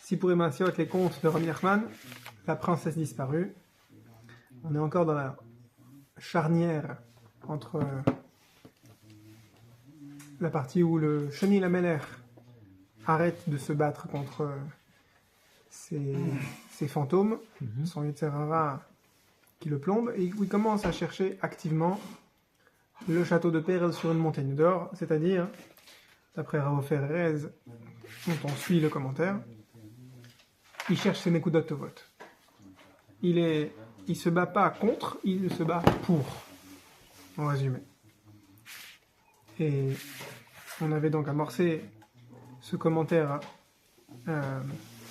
Si pour Emmanuel les contes de Rabbi Nachman, la princesse disparue, on est encore dans la charnière entre la partie où le Shani Lameler arrête de se battre contre ces fantômes, son Yetzer Hara qui le plombe, et où il commence à chercher activement le château de Perez sur une montagne d'or, c'est-à-dire, d'après Rav Ferrez, dont on suit le commentaire, il cherche ses Nekudat Tovot. Il se bat pas contre, il se bat pour, en résumé. Et on avait donc amorcé ce commentaire,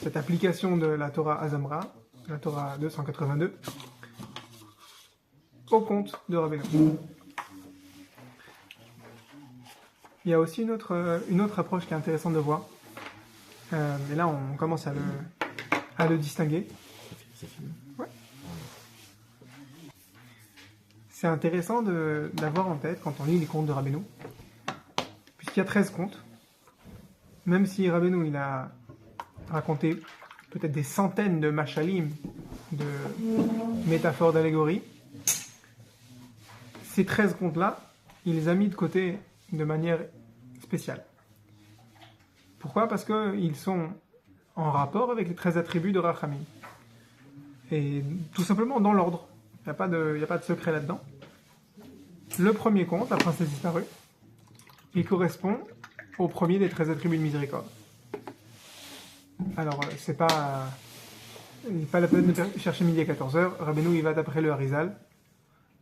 cette application de la Torah Azamra, la Torah 282, au conte de Rabbeinu. Il y a aussi une autre approche qui est intéressante de voir. Mais là, on commence à le distinguer. Ouais. C'est intéressant d'avoir en tête, quand on lit les contes de Rabbeinu, puisqu'il y a 13 contes, même si Rabbeinu il a raconté peut-être des centaines de machalim, de métaphores d'allégories, ces 13 contes-là, il les a mis de côté de manière spéciale. Pourquoi ? Parce qu'ils sont en rapport avec les 13 attributs de Rachamim. Et tout simplement dans l'ordre. Il n'y a pas de secret là-dedans. Le premier conte, la princesse disparue, il correspond au premier des 13 attributs de miséricorde. Alors, c'est pas la peine de chercher midi à 14h. Rabbeinu, il va d'après le Harizal.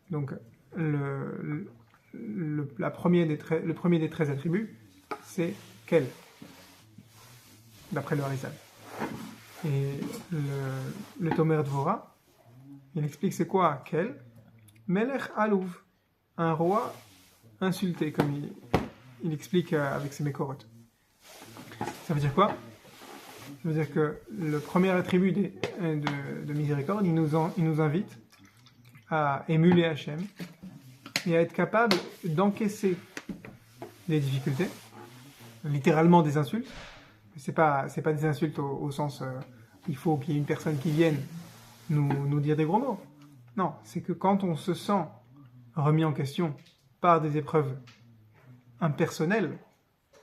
Donc, le premier des 13 attributs, c'est quel, d'après le Harizal. Et le Tomer Dvora, il explique c'est quoi quel. Melech Alouv, un roi insulté, comme il explique avec ses Mekorot. Ça veut dire quoi ? Ça veut dire que le premier attribut de miséricorde, il nous invite à émuler Hachem et à être capable d'encaisser les difficultés, littéralement des insultes. C'est pas des insultes au sens il faut qu'il y ait une personne qui vienne nous dire des gros mots. Non, c'est que quand on se sent remis en question par des épreuves impersonnelles,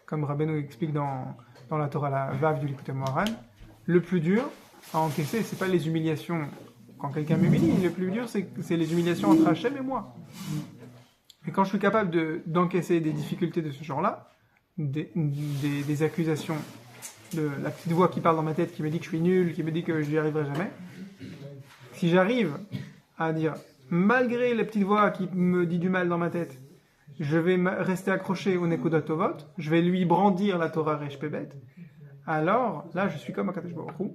comme Rabbeinu explique dans la Torah, la Vav du Likutei Moharan, le plus dur à encaisser, c'est pas les humiliations quand quelqu'un m'humilie, le plus dur c'est les humiliations entre Hachem et moi. Et quand je suis capable d'encaisser des difficultés de ce genre-là, des accusations, de la petite voix qui parle dans ma tête, qui me dit que je suis nul, qui me dit que je n'y arriverai jamais, si j'arrive à dire, malgré la petite voix qui me dit du mal dans ma tête, je vais rester accroché au Nekudat Tovot, je vais lui brandir la Torah Resh Pebet, alors là je suis comme Akadosh Baruch Hu,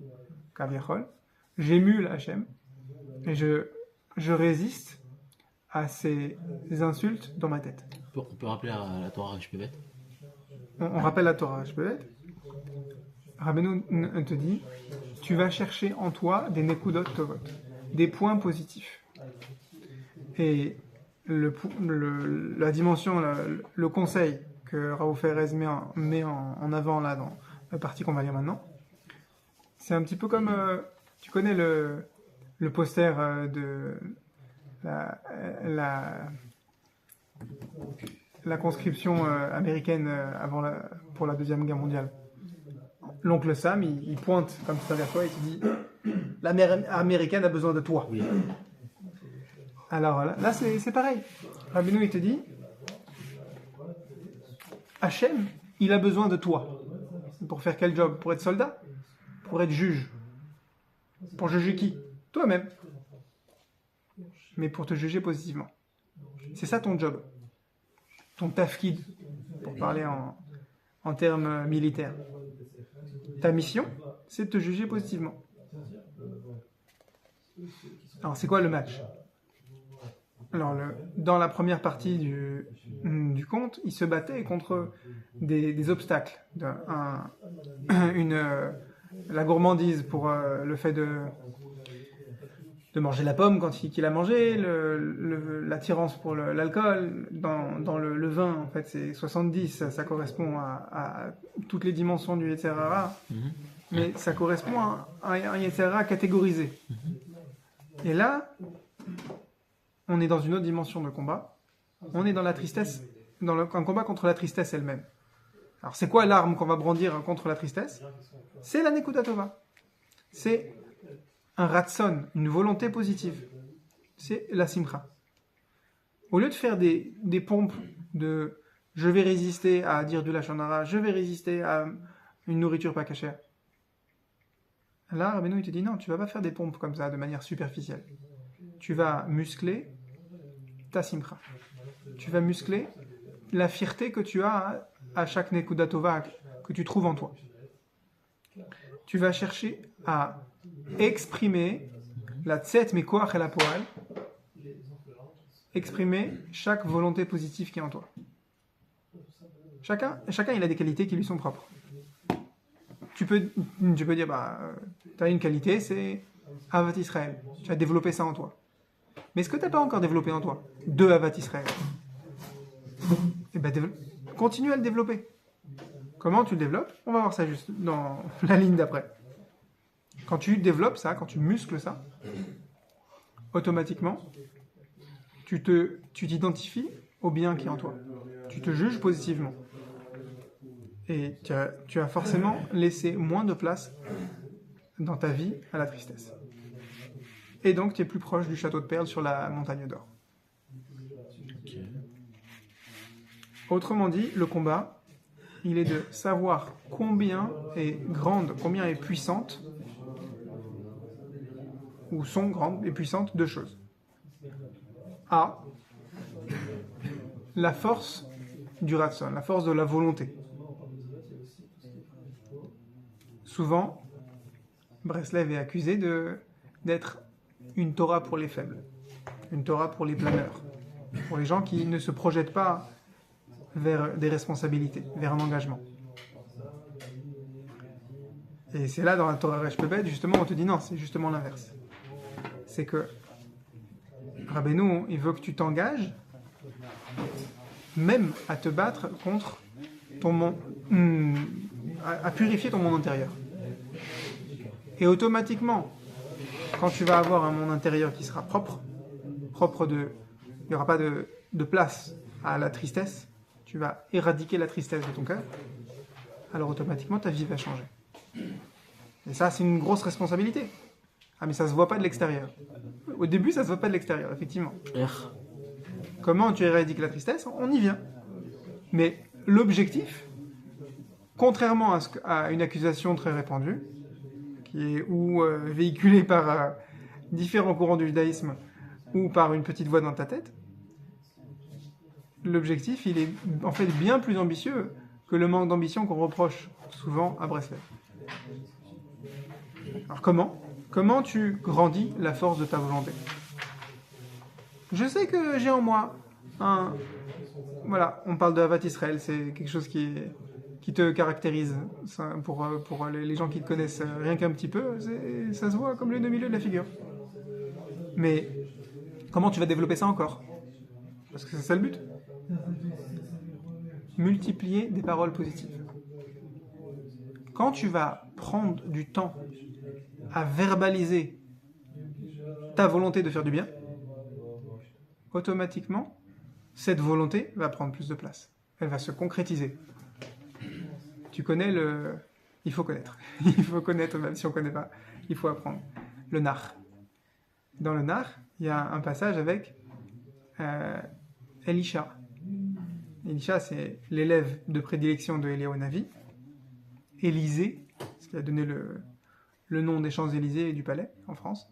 Kaviachol, j'émule Hachem, et je résiste à ces insultes dans ma tête. On peut rappeler la Torah Resh Pebet. On rappelle la Torah Resh Pebet. Rabbeinu te dit, tu vas chercher en toi des Nekudot Tovot, des points positifs. Et la dimension, le conseil que Rav Ferrez met en avant là dans la partie qu'on va lire maintenant, c'est un petit peu comme, tu connais le poster de la conscription américaine pour la Deuxième Guerre mondiale. L'oncle Sam, il pointe comme ça vers toi et te dit « L'armée américaine a besoin de toi. Oui. » Alors là c'est pareil. Rabbeinu, il te dit « Hachem, il a besoin de toi. » Pour faire quel job ? Pour être soldat ? Pour être juge ? Pour juger qui ? Toi-même. Mais pour te juger positivement. C'est ça ton job. Ton tafkid, pour parler en termes militaires. Ta mission, c'est de te juger positivement. Alors, c'est quoi le match ? Alors, dans la première partie du conte, il se battait contre des obstacles. La gourmandise pour le fait de de manger la pomme quand qu'il a mangé, l'attirance pour l'alcool, dans le vin, en fait, c'est 70, ça correspond à toutes les dimensions du Yetzer Hara, mais ça correspond à un Yetzer Hara catégorisé. Et là, on est dans une autre dimension de combat, on est dans la tristesse, un combat contre la tristesse elle-même. Alors, c'est quoi l'arme qu'on va brandir contre la tristesse? C'est la Nekuda Tova. C'est un ratson, une volonté positive. C'est la simcha. Au lieu de faire des pompes de « je vais résister à dire du lachon hara, je vais résister à une nourriture pas cachère », là, Rabbeinu, il te dit non, tu vas pas faire des pompes comme ça, de manière superficielle. Tu vas muscler ta simcha. Tu vas muscler la fierté que tu as à chaque Nekuda Tova que tu trouves en toi. Tu vas chercher à exprimer la tset mekoach et la poal, exprimer chaque volonté positive qui est en toi. Chacun il a des qualités qui lui sont propres. Tu peux dire, tu as une qualité, c'est Avat Israël. Tu as développé ça en toi. Mais est-ce que tu n'as pas encore développé en toi de Avat Israël? Eh bien, continue à le développer. Comment tu le développes? On va voir ça juste dans la ligne d'après. Quand tu développes ça, quand tu muscles ça, automatiquement, tu t'identifies au bien qui est en toi. Tu te juges positivement. Et tu as forcément laissé moins de place dans ta vie à la tristesse. Et donc, tu es plus proche du château de perles sur la montagne d'or. Okay. Autrement dit, le combat, il est de savoir combien est grande, combien est puissante, ou sont grandes et puissantes deux choses. A, la force du ratson, la force de la volonté. Souvent, Breslev est accusé d'être une Torah pour les faibles, une Torah pour les planeurs, pour les gens qui ne se projettent pas vers des responsabilités, vers un engagement. Et c'est là, dans la Torah Resh Pebet, justement, on te dit non, c'est justement l'inverse. C'est que Rabbeinu, il veut que tu t'engages même à te battre contre ton monde, à purifier ton monde intérieur. Et automatiquement, quand tu vas avoir un monde intérieur qui sera propre il n'y aura pas de place à la tristesse, tu vas éradiquer la tristesse de ton cœur, alors automatiquement ta vie va changer. Et ça, c'est une grosse responsabilité. Ah, mais ça se voit pas de l'extérieur. Au début, ça se voit pas de l'extérieur, effectivement. Comment tu éradiques la tristesse? On y vient. Mais l'objectif, contrairement à une accusation très répandue, qui est véhiculée par différents courants du judaïsme ou par une petite voix dans ta tête, l'objectif, il est en fait bien plus ambitieux que le manque d'ambition qu'on reproche souvent à Breslev. Alors comment tu grandis la force de ta volonté? Je sais que j'ai en moi voilà, on parle de Havat Israël, c'est quelque chose qui te caractérise. Ça, pour les gens qui te connaissent rien qu'un petit peu, ça se voit comme le demi-lieu de la figure. Mais comment tu vas développer ça encore? Parce que c'est ça le but. Multiplier des paroles positives. Quand tu vas prendre du temps à verbaliser ta volonté de faire du bien, automatiquement, cette volonté va prendre plus de place. Elle va se concrétiser. Tu connais il faut connaître. Il faut connaître, même si on ne connaît pas. Il faut apprendre. Le nar. Dans le nar, il y a un passage avec Elisha. Elisha, c'est l'élève de prédilection de Eliyahu Navi. Élysée, ce qui a donné le nom des Champs-Élysées et du palais en France.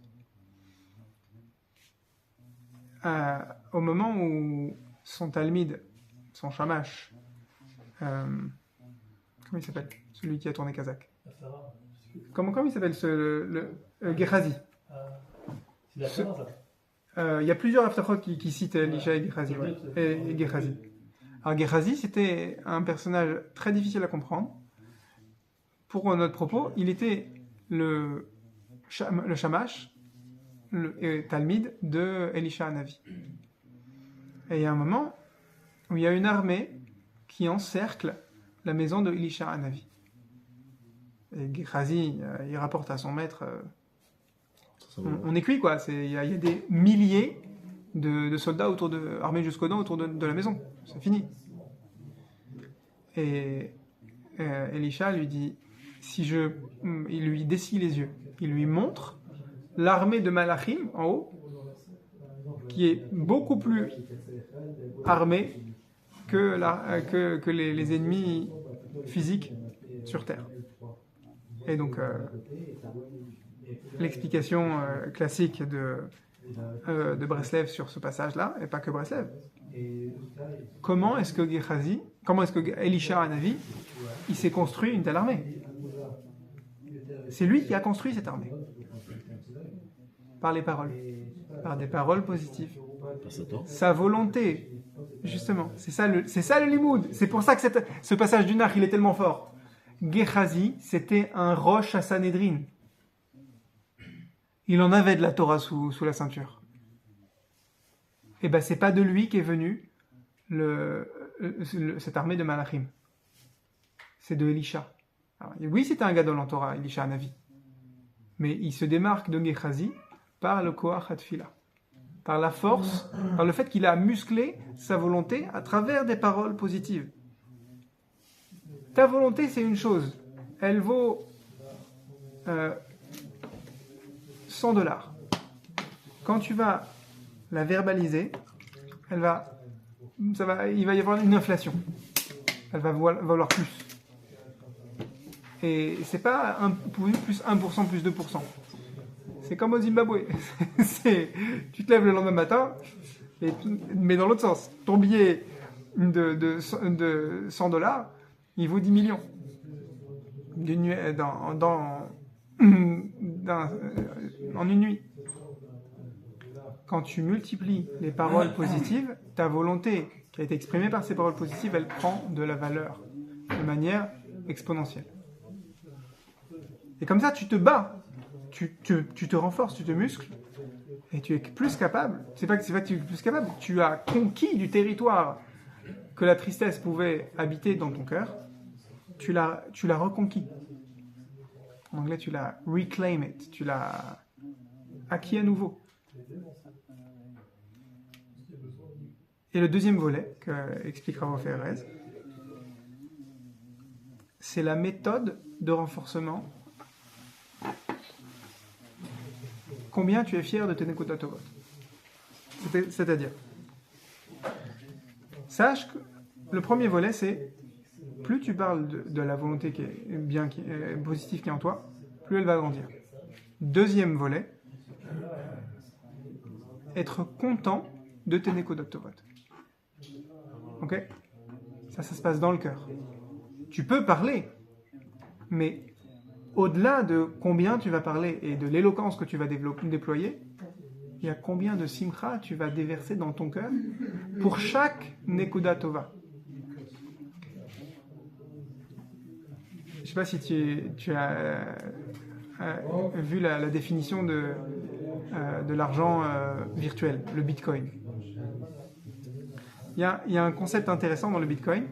Au moment où son talmide, son shamash, comment il s'appelle? Celui qui a tourné Kazakh. Comment il s'appelle Gehazi. Il y a plusieurs Haftarot qui citent Elisha et Gehazi. Ouais. Et Gehazi. Alors Gehazi, c'était un personnage très difficile à comprendre. Pour notre propos, il était le shamash Talmid de Elisha Hanavi. Et il y a un moment où il y a une armée qui encercle la maison de Elisha Hanavi. Et Gehazi, il rapporte à son maître, on est cuit quoi, il y a des milliers de soldats armés jusqu'aux dents autour de la maison, c'est fini. Et Elisha lui dit, il lui dessille les yeux, il lui montre l'armée de Malachim en haut, qui est beaucoup plus armée que les ennemis physiques sur terre. Et donc, l'explication classique de Breslev sur ce passage-là, et pas que Breslev. Comment est-ce que Elisha Hanavi, il s'est construit une telle armée? C'est lui qui a construit cette armée. Par les paroles. Par des paroles positives. Sa volonté, justement. C'est ça le limoud. C'est pour ça que ce passage du Nach, il est tellement fort. Gehazi, c'était un roche à Sanhedrin. Il en avait de la Torah sous la ceinture. Et ben c'est pas de lui qu'est venue cette armée de Malachim. C'est de Elisha. Alors, oui, c'était un gadol en Torah, Elisha Hanavi. Mais il se démarque de Gehazi par le Koach HaTfila. Par la force, par le fait qu'il a musclé sa volonté à travers des paroles positives. Ta volonté, c'est une chose. Elle vaut $100. Quand tu vas la verbaliser, il va y avoir une inflation. Elle va valoir plus. Et c'est pas plus 1%, plus 2%. C'est comme au Zimbabwe. Tu te lèves le lendemain matin, mais dans l'autre sens. Ton billet de $100, il vaut 10 millions. En une nuit. Quand tu multiplies les paroles positives, ta volonté qui a été exprimée par ces paroles positives, elle prend de la valeur de manière exponentielle. Et comme ça, tu te bats, tu te renforces, tu te muscles, et tu es plus capable. C'est pas que tu es plus capable, tu as conquis du territoire que la tristesse pouvait habiter dans ton cœur. Tu l'as reconquis. En anglais, tu l'as reclaim it, tu l'as acquis à nouveau. Et le deuxième volet, qu'expliquera Rav Erez, c'est la méthode de renforcement. Combien tu es fier de tes Nekudat Tovot. C'est-à-dire, sache que le premier volet, c'est plus tu parles de la volonté qui est bien, qui est positive qui est en toi, plus elle va grandir. Deuxième volet, être content de tes Nekudat Tovot. Ok? Ça se passe dans le cœur. Tu peux parler, mais au-delà de combien tu vas parler et de l'éloquence que tu vas déployer, il y a combien de simcha tu vas déverser dans ton cœur pour chaque Nekuda Tova. Je ne sais pas si tu as vu la définition de l'argent virtuel, le Bitcoin. Il y a un concept intéressant dans le Bitcoin.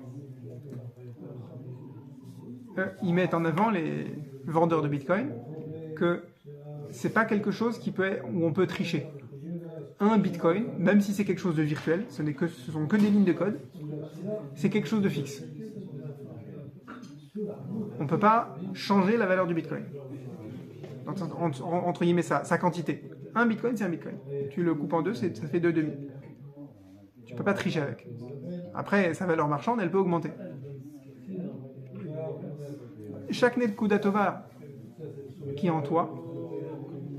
Ils mettent en avant, les vendeurs de Bitcoin, que c'est pas quelque chose où on peut tricher. Un Bitcoin, même si c'est quelque chose de virtuel, ce sont que des lignes de code, c'est quelque chose de fixe. On ne peut pas changer la valeur du Bitcoin. Donc, entre guillemets, sa quantité. Un Bitcoin, c'est un Bitcoin. Tu le coupes en deux, ça fait 2,5. Tu ne peux pas tricher avec. Après, sa valeur marchande, elle peut augmenter. Chaque Nekuda Tova qui est en toi,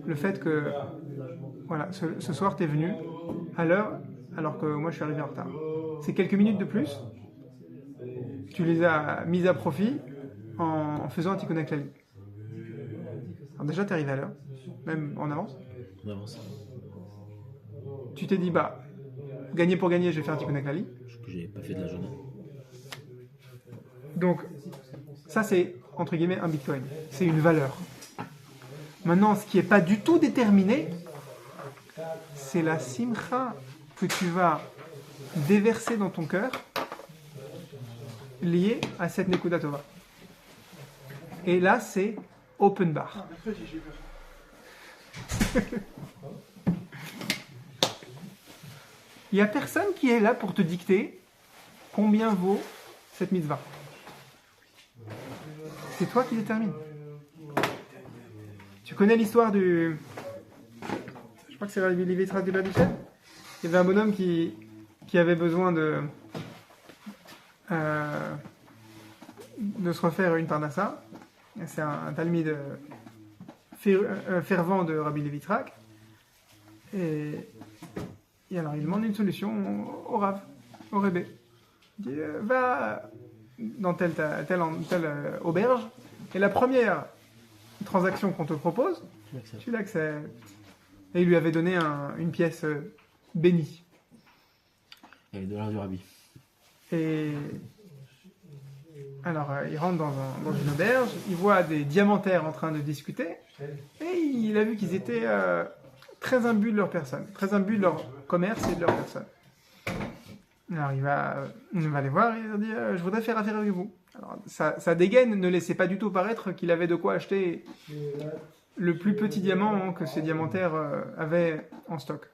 le fait que voilà, ce soir tu es venu à l'heure alors que moi je suis arrivé en retard. C'est quelques minutes de plus, tu les as mises à profit en faisant un Tikkun HaKlali. Alors déjà tu es arrivé à l'heure, même en avance. En avance. Tu t'es dit gagner pour gagner, je vais faire un Tikkun HaKlali. Que j'ai pas fait de la journée. Donc ça c'est entre guillemets un Bitcoin, c'est une valeur. Maintenant, ce qui n'est pas du tout déterminé, c'est la simcha que tu vas déverser dans ton cœur liée à cette Nekuda Tova. Et là, c'est open bar. Il n'y a personne qui est là pour te dicter combien vaut cette mitzvah. C'est toi qui détermine. Tu connais l'histoire du... Je crois que c'est Rabbi Levi Yitzhak de Berditchev. Il y avait un bonhomme qui avait besoin de se refaire une parnassa. C'est un talmide fervent de Rabbi Levi Yitzhak. Et alors il demande une solution au Rav, au Rebbe. Il dit va dans telle auberge, et la première transaction qu'on te propose, tu l'acceptes. Et il lui avait donné une pièce bénie. Et les dollars du rabbi. Et alors il rentre dans une auberge, il voit des diamantaires en train de discuter, et il a vu qu'ils étaient très imbus de leur personne, très imbus de leur commerce et de leur personne. Alors il va les voir et il leur dit je voudrais faire affaire avec vous. Alors sa dégaine ne laissait pas du tout paraître qu'il avait de quoi acheter le plus petit diamant que ces diamantaires avaient en stock.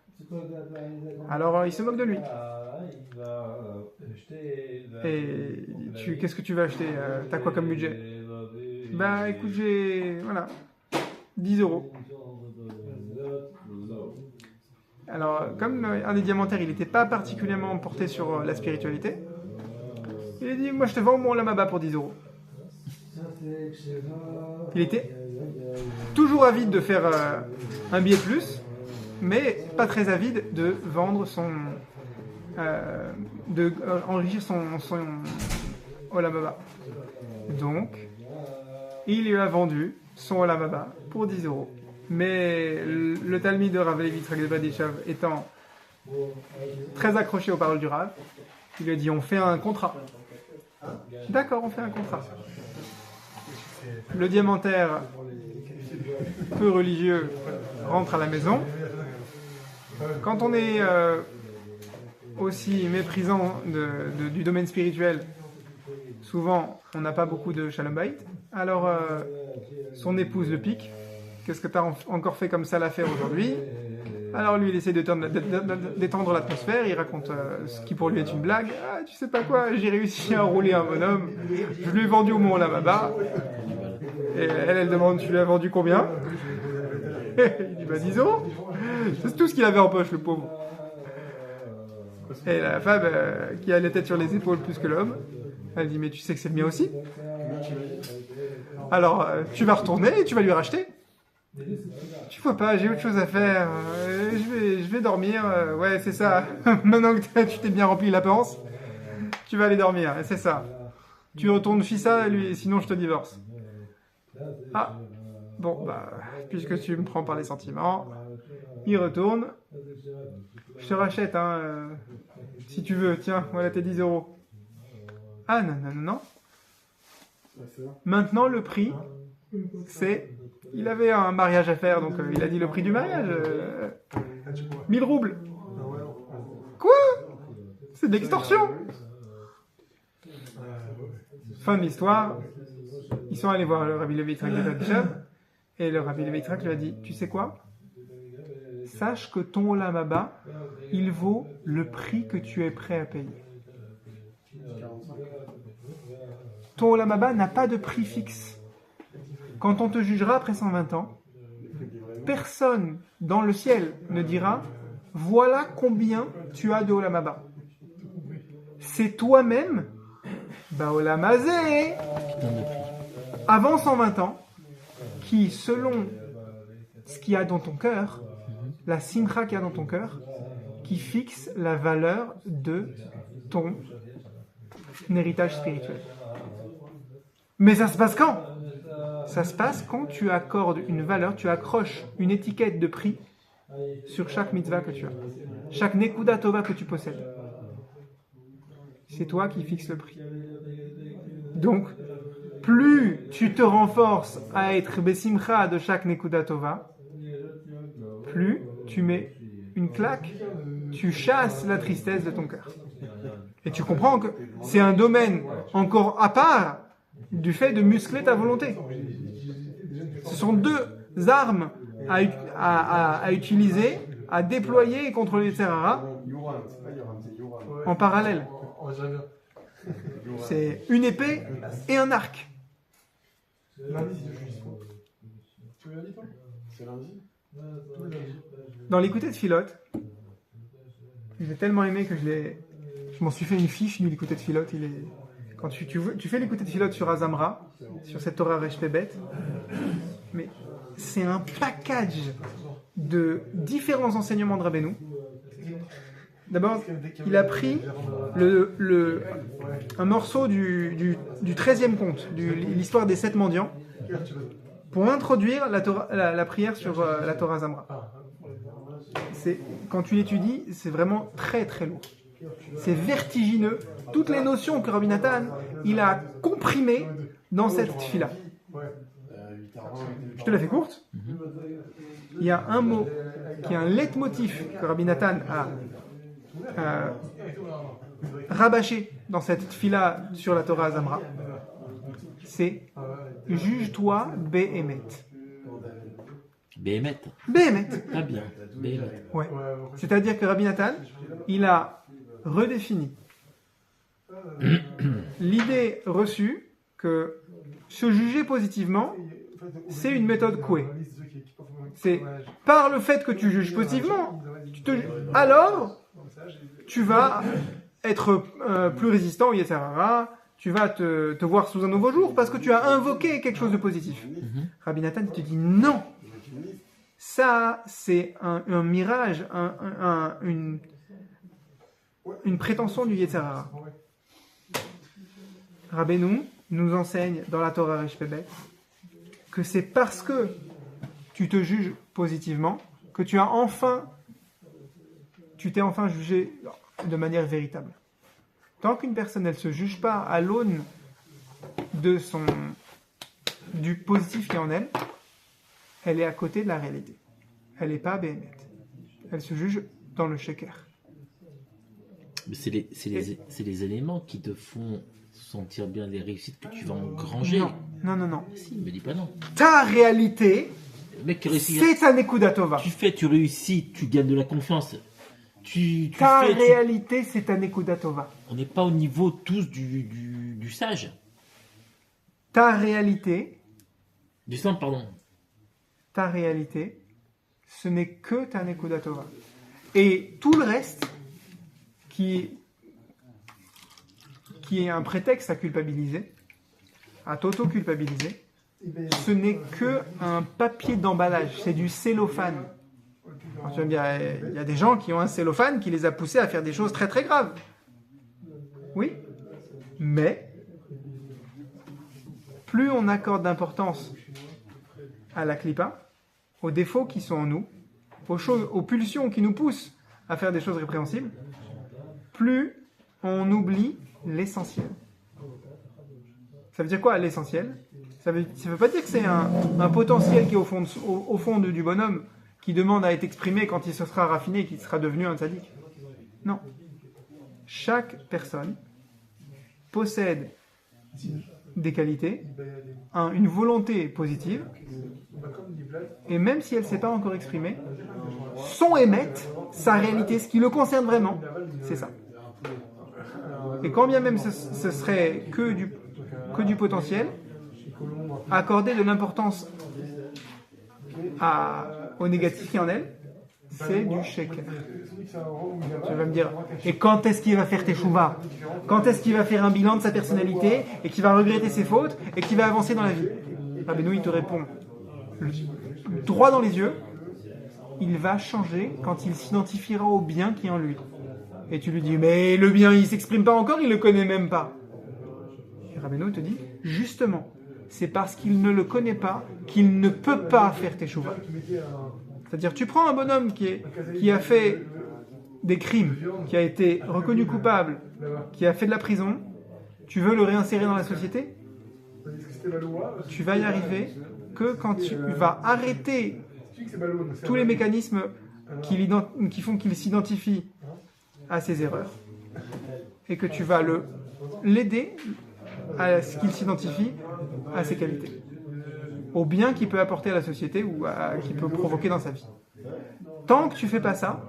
Alors il se moque de lui. Et qu'est-ce que tu vas acheter t'as quoi comme budget? Bah écoute, j'ai 10 euros. Alors, comme un des diamantaires, il n'était pas particulièrement porté sur la spiritualité, il a dit, moi je te vends mon lamaba pour 10 euros. Il était toujours avide de faire un billet de plus, mais pas très avide de vendre enrichir son olamaba. Donc, il lui a vendu son olamaba pour 10 euros. Mais le Talmide de Rav Levi Yitzhak de Berditchev étant très accroché aux paroles du Rav, il lui a dit on fait un contrat. D'accord, on fait un contrat. Le diamantaire, peu religieux, rentre à la maison. Quand on est aussi méprisant du domaine spirituel, souvent on n'a pas beaucoup de shalom bayit. Alors son épouse le pique. Qu'est-ce que tu as encore fait comme ça l'affaire aujourd'hui? Alors lui, il essaie de détendre l'atmosphère, il raconte ce qui pour lui est une blague. Ah, tu sais pas quoi, j'ai réussi à rouler un bonhomme, je lui ai vendu au Mont Lamaba. Et elle demande, tu lui as vendu combien? Il dit, 10 euros. C'est tout ce qu'il avait en poche, le pauvre. Et la femme, qui a la tête sur les épaules plus que l'homme, elle dit, mais tu sais que c'est le mien aussi? Alors, tu vas retourner et tu vas lui racheter. Tu vois pas, j'ai autre chose à faire. Je vais dormir. Ouais, c'est ça. Maintenant que tu t'es bien rempli la panse, tu vas aller dormir. C'est ça. Tu retournes chez ça, lui, sinon je te divorce. Ah, bon, puisque tu me prends par les sentiments, il retourne. Je te rachète, si tu veux. Tiens, voilà tes 10 euros. Ah, non. Maintenant, le prix, c'est... Il avait un mariage à faire, donc il a dit le prix du mariage. 1000 roubles. Quoi? C'est de l'extorsion. Fin de l'histoire. Ils sont allés voir le Rabbi Levi Yitzhak de Berditchev, et le Rabbi Levi Yitzhak lui a dit, tu sais quoi? Sache que ton olamaba, il vaut le prix que tu es prêt à payer. Ton olamaba n'a pas de prix fixe. Quand on te jugera après 120 ans, personne dans le ciel ne dira « Voilà combien tu as de olamaba ». C'est toi-même, olamazé, avant 120 ans, qui, selon ce qu'il y a dans ton cœur, la simcha qu'il y a dans ton cœur, qui fixe la valeur de ton héritage spirituel. Mais ça se passe quand? Ça se passe quand tu accordes une valeur, tu accroches une étiquette de prix sur chaque mitzvah que tu as. Chaque nekuda tova que tu possèdes. C'est toi qui fixes le prix. Donc, plus tu te renforces à être besimcha de chaque nekuda tova, plus tu mets une claque, tu chasses la tristesse de ton cœur. Et tu comprends que c'est un domaine encore à part du fait de muscler ta volonté. Ce sont deux armes à utiliser, à déployer contre les Terrara en parallèle. C'est une épée et un arc. Dans l'écouté de Philote, j'ai tellement aimé que je m'en suis fait une fiche du l'écouté de Philote. Quand tu fais l'écouté de Philote sur Azamra, sur cette Torah Resh Pebet, mais c'est un package de différents enseignements de Rabbeinu. D'abord, il a pris un morceau du 13e conte, l'histoire des 7 mendiants, pour introduire la prière sur la Torah Zamra. Quand tu l'étudies, c'est vraiment très très lourd. C'est vertigineux. Toutes les notions que Rabbi Nathan, il a comprimées dans cette fila. Je te la fais courte. Il y a un mot qui est un leitmotiv que Rabbi Nathan a rabâché dans cette fila sur la Torah Zamra. C'est « Juge-toi Béhémet ». Béhémet. Béhémet. Pas bien. Béhémet. Ouais. C'est-à-dire que Rabbi Nathan, il a redéfini l'idée reçue que se juger positivement, c'est une méthode couée. C'est par le fait que tu juges positivement, alors tu vas être plus résistant, etc. Tu vas te voir sous un nouveau jour parce que tu as invoqué quelque chose de positif. Rabbi Nathan te dit non. Ça, c'est un mirage, une prétention du Yetzirah. Rabbeinu nous enseigne dans la Torah Resh Pebet que c'est parce que tu te juges positivement que tu t'es enfin jugé de manière véritable. Tant qu'une personne ne se juge pas à l'aune du positif qui est en elle, elle est à côté de la réalité. Elle n'est pas Béhémet. Elle se juge dans le sheker. Mais c'est les éléments qui te font sentir bien les réussites que tu vas engranger. Non. Si, me dis pas non. Ta réalité, Mec, c'est ta Nekuda Tova. Tu réussis, tu gagnes de la confiance. Ta réalité, c'est ta Nekuda Tova. On n'est pas au niveau tous du sage. Ta réalité. Du simple, pardon. Ta réalité, ce n'est que ta Nekuda Tova. Et tout le reste, qui est un prétexte à culpabiliser, à t'auto-culpabiliser, ce n'est que un papier d'emballage, c'est du cellophane. Alors, tu vas me dire, il y a des gens qui ont un cellophane qui les a poussés à faire des choses très très graves. Oui, mais plus on accorde d'importance à la clipa, aux défauts qui sont en nous, aux pulsions qui nous poussent à faire des choses répréhensibles, plus on oublie l'essentiel. Ça veut dire quoi l'essentiel ? Ça veut pas dire que c'est un potentiel qui est au fond du bonhomme qui demande à être exprimé quand il se sera raffiné et qu'il sera devenu un tzaddik. Non. Chaque personne possède des qualités, une volonté positive, et même si elle ne s'est pas encore exprimée, son émet, sa réalité, ce qui le concerne vraiment, c'est ça. Et quand bien même ce serait que du potentiel, accorder de l'importance au négatif qui est en elle, c'est du sheker. Tu vas me dire, et quand est-ce qu'il va faire teshuva ? Quand est-ce qu'il va faire un bilan de sa personnalité et qu'il va regretter ses fautes et qu'il va avancer dans la vie ? Rabbeinu, il te répond droit dans les yeux, il va changer quand il s'identifiera au bien qui est en lui. Et tu lui dis, mais le bien, il ne s'exprime pas encore, il ne le connaît même pas. Et Rabbeinu te dit, justement, c'est parce qu'il ne le connaît pas qu'il ne peut pas faire teshuva. C'est-à-dire, tu prends un bonhomme qui a fait des crimes, qui a été reconnu coupable, qui a fait de la prison, tu veux le réinsérer dans la société ? Tu vas y arriver que quand tu vas arrêter tous les mécanismes qui font qu'il s'identifie à ses erreurs et que tu vas l'aider à ce qu'il s'identifie à ses qualités, au bien qu'il peut apporter à la société ou qu'il peut provoquer dans sa vie. Tant que tu fais pas ça,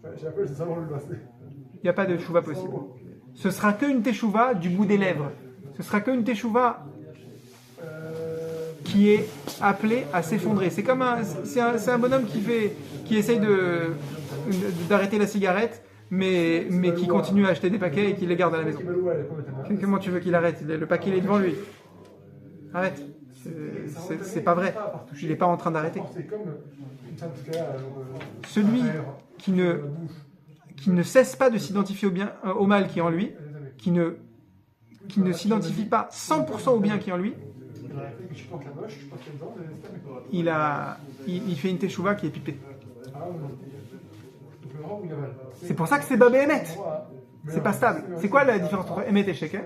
il n'y a pas de teshuva possible. Ce sera qu'une teshuva du bout des lèvres. Ce sera qu'une teshuva qui est appelée à s'effondrer. C'est comme c'est un bonhomme qui essaye d'arrêter la cigarette, mais qui continue à acheter des paquets et qui les garde à la maison. Comment tu veux qu'il arrête? Le paquet il est devant lui. Arrête. C'est pas vrai. Il n'est pas en train d'arrêter. Celui qui ne cesse pas de s'identifier au mal qui est en lui, qui ne s'identifie pas 100% au bien qui est en lui, il fait une teshuva qui est pipée. C'est pour ça que c'est Babé Emet. C'est pas stable. C'est quoi la différence entre Emet et Sheker?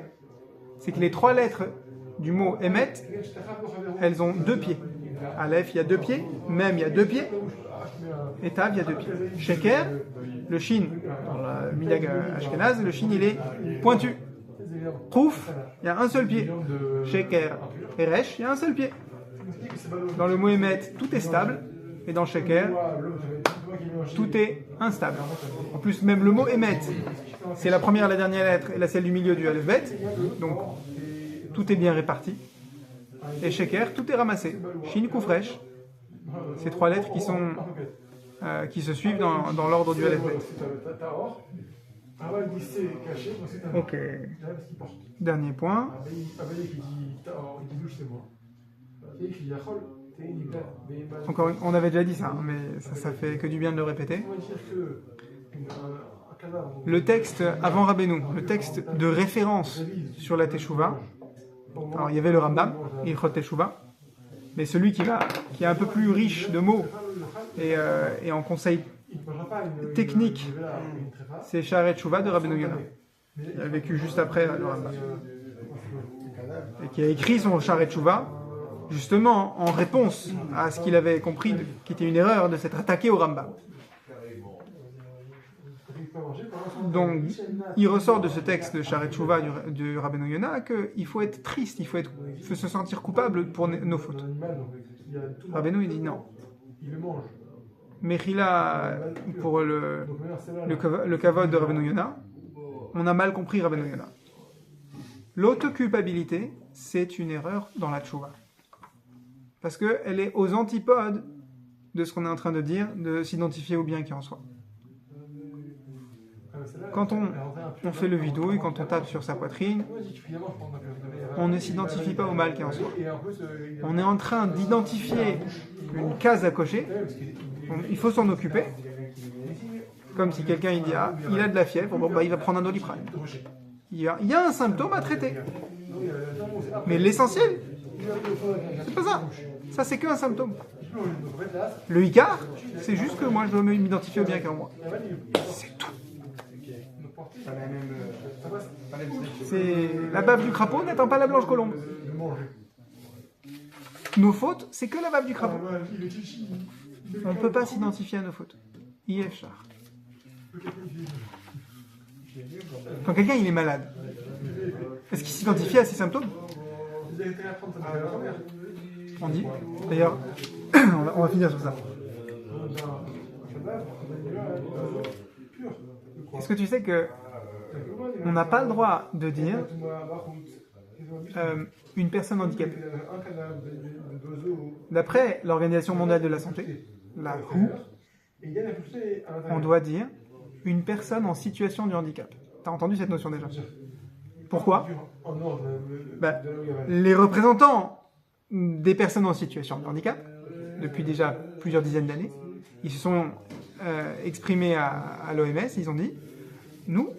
C'est que les 3 lettres du mot Emet, elles ont 2 pieds. Aleph, il y a 2 pieds. Mem, il y a 2 pieds. Et Tav, il y a 2 pieds. Sheker, le Shin, dans la Midag Ashkenaz, le Shin, il est pointu. Trouf, il y a un seul pied. Sheker et Resh, il y a un seul pied. Dans le mot Emet, tout est stable. Et dans Sheker, tout est instable. En plus, même le mot Emet, c'est la première et la dernière lettre et celle du milieu du Aleph Bet. Donc, tout est bien réparti. Et Sheker, tout est ramassé. Shin, Kouf, Resh. Ces 3 lettres qui se suivent dans l'ordre du Aleph Bet. Ok. Dernier point. Encore, on avait déjà dit ça, mais ça fait que du bien de le répéter. Le texte avant Rabbeinu, le texte de référence sur la Teshuvah, alors il y avait le Rambam, Ilchot Teshuvah, mais celui qui est un peu plus riche de mots et en conseils techniques, c'est Sha'arei Teshuvah de Rabbeinu Yonah. Il a vécu juste après le Rambam. Et qui a écrit son Sha'arei Teshuvah justement en réponse à ce qu'il avait compris qui était une erreur de s'être attaqué au Rambam. Donc, il ressort de ce texte de Sha'arei Teshuvah du Rabbeinu Yonah qu'il faut être triste, il faut se sentir coupable pour nos fautes. Rabbeinu il dit non. Mechila, pour le kavod de Rabbeinu Yonah, on a mal compris Rabbeinu Yonah. L'autoculpabilité, c'est une erreur dans la teshuvah. Parce qu'elle est aux antipodes de ce qu'on est en train de dire, de s'identifier au bien qui est en soi. Quand on fait le vidouille, quand on tape sur sa poitrine, on ne s'identifie pas au mal qui est en soi. On est en train d'identifier une case à cocher, il faut s'en occuper. Comme si quelqu'un il dit il a de la fièvre, il va prendre un Doliprane. Il y a un symptôme à traiter. Mais l'essentiel, c'est pas ça. Ça, c'est qu'un symptôme. Le Icar, c'est juste que moi, je dois m'identifier au bien qui est en moi. C'est tout. C'est la bave du crapaud n'attend pas la blanche colombe. Nos fautes, c'est que la bave du crapaud. On ne peut pas s'identifier à nos fautes. Yefchar. Quand quelqu'un il est malade, est-ce qu'il s'identifie à ses symptômes? On dit, d'ailleurs, on va finir sur ça. Est-ce que tu sais que on n'a pas le droit de dire une personne handicapée? D'après l'Organisation mondiale de la santé, la WHO, on doit dire une personne en situation de handicap. T'as entendu cette notion déjà? Pourquoi? Les représentants des personnes en situation de handicap, depuis déjà plusieurs dizaines d'années, ils se sont exprimés à l'OMS, ils ont dit, nous,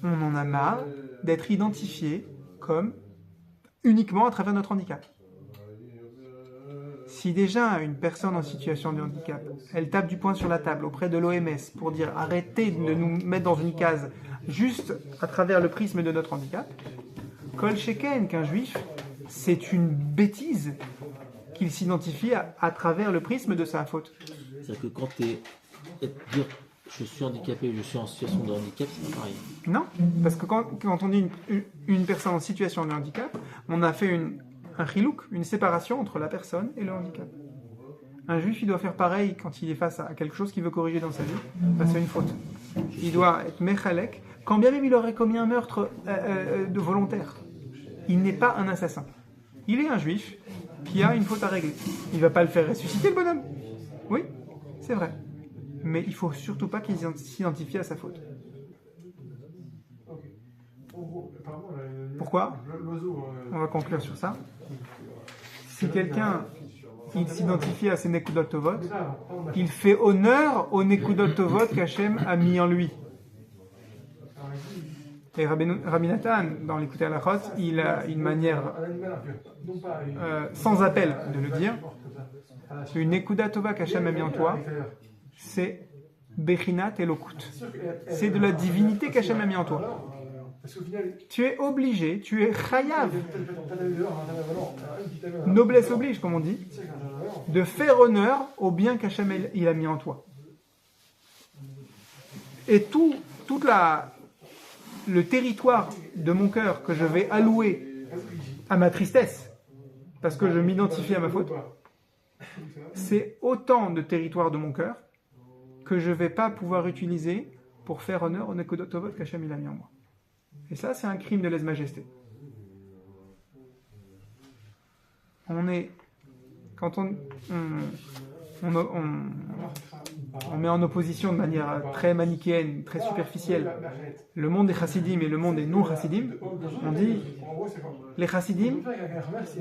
on en a marre d'être identifiés comme uniquement à travers notre handicap. Si déjà une personne en situation de handicap, elle tape du poing sur la table auprès de l'OMS pour dire arrêtez de nous mettre dans une case juste à travers le prisme de notre handicap, Kol Sheken, qu'un juif, c'est une bêtise qu'il s'identifie à travers le prisme de sa faute. C'est-à-dire que quand tu es dire je suis handicapé, je suis en situation de handicap, c'est pas pareil. Non, parce que quand on dit une personne en situation de handicap, on a fait un chilouk, une séparation entre la personne et le handicap. Un juif, il doit faire pareil quand il est face à quelque chose qu'il veut corriger dans sa vie. C'est une faute. Il doit être mechalek, quand bien même il aurait commis un meurtre de volontaire. Il n'est pas un assassin. Il est un juif qui a une faute à régler. Il ne va pas le faire ressusciter, le bonhomme. Oui, c'est vrai. Mais il ne faut surtout pas qu'il s'identifie à sa faute. Pourquoi ? On va conclure sur ça. Si quelqu'un il s'identifie à ses Nekudot Tovot, il fait honneur aux Nekudot Tovot qu'Hachem a mis en lui. Et Rabbi Nathan, dans l'Écouter à la Chot, il a une manière sans appel de le dire. Une Nekuda Tova qu'Hachem a mis en toi, c'est Bechinat Elokut. C'est de la divinité qu'Hachem a mis en toi. Tu es obligé, tu es chayav, noblesse oblige, comme on dit, de faire honneur au bien qu'Hachem il a mis en toi. Et tout le territoire de mon cœur que je vais allouer à ma tristesse, parce que je m'identifie à ma faute, c'est autant de territoire de mon cœur que je ne vais pas pouvoir utiliser pour faire honneur au Nekudot Tovot qu'Hachem il a mis en moi. Et ça, c'est un crime de lèse-majesté. Quand on met en opposition de manière très manichéenne, très superficielle, le monde des chassidim et le monde des non-chassidim, on dit, les chassidim,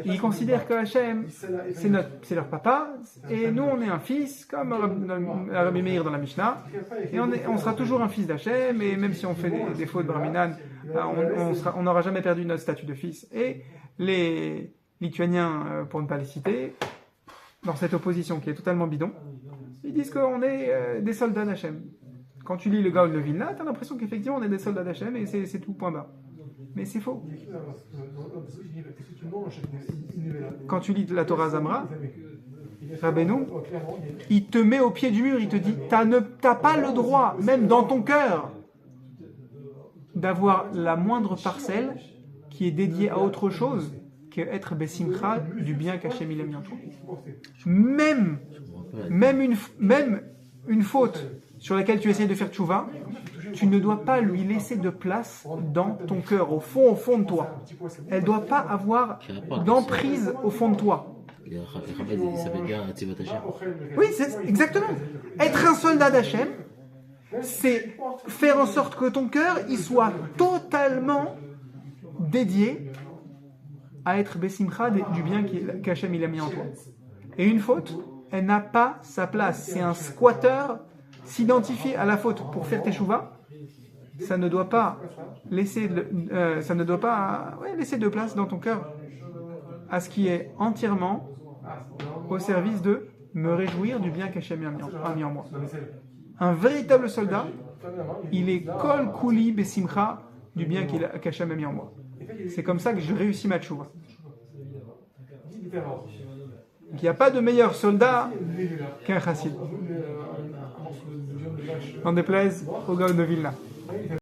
ils considèrent que Hachem, c'est leur papa, et nous, on est un fils, comme Rabbi Meir dans la Mishnah, et on sera toujours un fils d'Hachem, et même si on fait des fautes brahminan, on n'aura jamais perdu notre statut de fils. Et les Lituaniens, pour ne pas les citer, dans cette opposition qui est totalement bidon, ils disent qu'on est des soldats d'Hachem. Quand tu lis le Gaon de Vilna, tu as l'impression qu'effectivement on est des soldats d'Hachem et c'est tout, point barre. Mais c'est faux. Quand tu lis la Torah Zamra, Rabbeinu, il te met au pied du mur, il te dit t'as pas le droit, même dans ton cœur, d'avoir la moindre parcelle qui est dédiée à autre chose qu'être Bessimcha du bien qu'Hachem il a mis en toi. Même une faute sur laquelle tu essayes de faire tchouva, tu ne dois pas lui laisser de place dans ton cœur, au fond de toi. Elle ne doit pas avoir d'emprise au fond de toi. Les rabbins, ça veut dire Tzivot Hashem. Oui, c'est exactement. Être un soldat d'Hachem, c'est faire en sorte que ton cœur il soit totalement dédié à être Bessimcha du bien qu'Hachem il a mis en toi. Et une faute, elle n'a pas sa place. C'est un squatteur s'identifier à la faute pour faire teshuva. Ça ne doit pas laisser de place dans ton cœur à ce qui est entièrement au service de me réjouir du bien qu'Hachem a mis en moi. Un véritable soldat, il est kol kuli besimcha du bien qu'Hachem a mis en moi. C'est comme ça que je réussis ma tchouva. Il n'y a pas de meilleur soldat qu'un chassid. N'en déplaise au Gaon de Vilna.